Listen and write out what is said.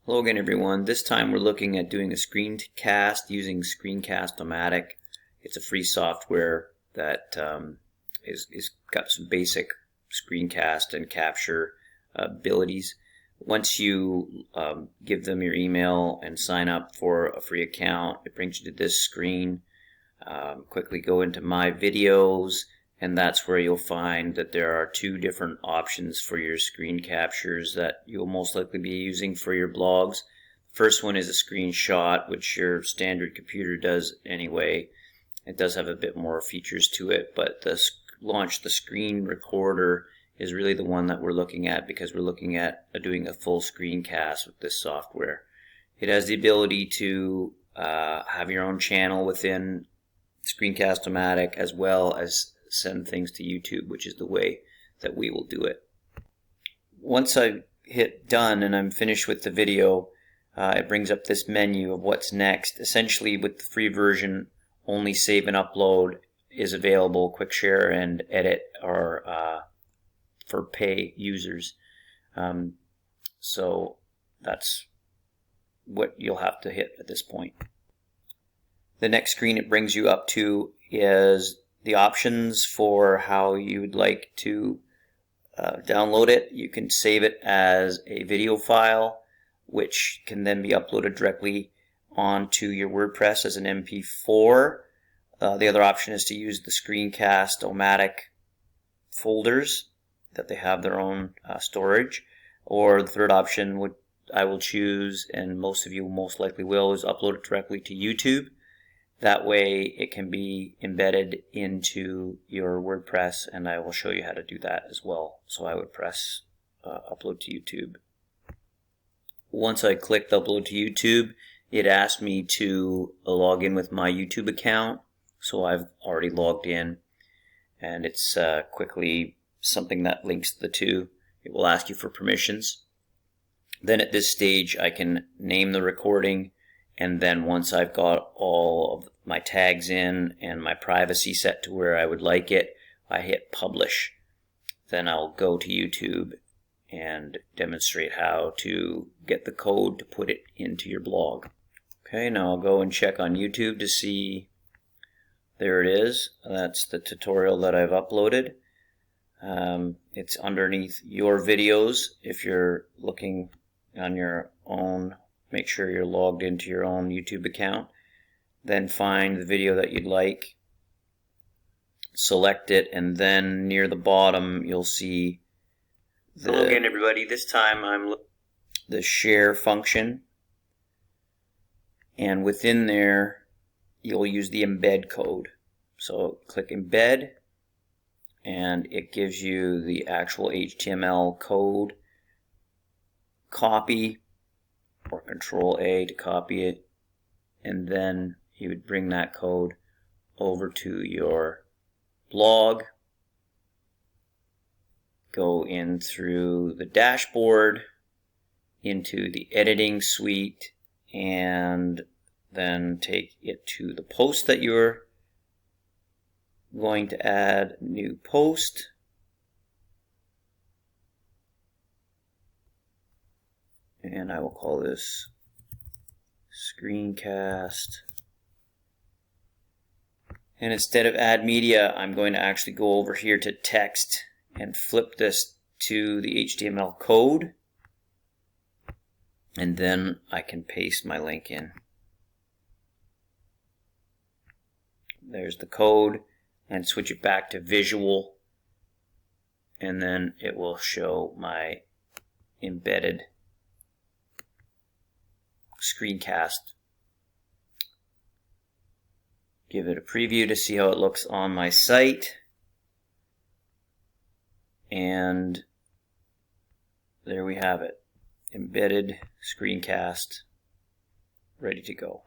Hello again, everyone. This time we're looking at doing a screencast using ScreenCast on Matic. It's a free software that is got some basic screencast and capture abilities. Once you give them your email and sign up for a free account, it brings you to this screen. Quickly go into My Videos, and that's where you'll find that there are two different options for your screen captures that you'll most likely be using for your blogs. First one is a screenshot, which your standard computer does anyway. It does have a bit more features to it, but the launch the screen recorder is really the one that we're looking at because we're looking at doing a full screencast with this software. It has the ability to have your own channel within ScreenCast-O-Matic, as well as send things to YouTube, which is the way that we will do it. Once I hit done and I'm finished with the video, it brings up this menu of what's next. Essentially, with the free version, only save and upload is available. Quick share and edit are for pay users. So that's what you'll have to hit at this point. The next screen it brings you up to is the options for how you would like to download it. You can save it as a video file, which can then be uploaded directly onto your WordPress as an MP4. The other option is to use the ScreenCast-O-Matic folders that they have their own storage. Or the third option I will choose, and most of you most likely will, is upload it directly to YouTube. That way it can be embedded into your WordPress, and I will show you how to do that as well. So I would press upload to YouTube. Once I clicked upload to YouTube, it asked me to log in with my YouTube account. So I've already logged in, and it's quickly something that links the two. It will ask you for permissions. Then at this stage I can name the recording, and then once I've got all of my tags in and my privacy set to where I would like it, I hit publish. Then I'll go to YouTube and demonstrate how to get the code to put it into your blog. Okay, now I'll go and check on YouTube to see. There it is. That's the tutorial that I've uploaded. It's underneath your videos. If you're looking on your own, make sure you're logged into your own YouTube account. Then find the video that you'd like, select it, and then near the bottom you'll see hello again, everybody. This time I'm the share function, and within there you'll use the embed code. So click embed, and it gives you the actual HTML code. Copy, or Control A to copy it, and then you would bring that code over to your blog, go in through the dashboard into the editing suite, and then take it to the post that you're going to add. New post, and I will call this screencast. And instead of add media, I'm going to actually go over here to text and flip this to the HTML code, and then I can paste my link in. There's the code, and switch it back to visual, and then it will show my embedded screencast. Give it a preview to see how it looks on my site, and there we have it, embedded screencast, ready to go.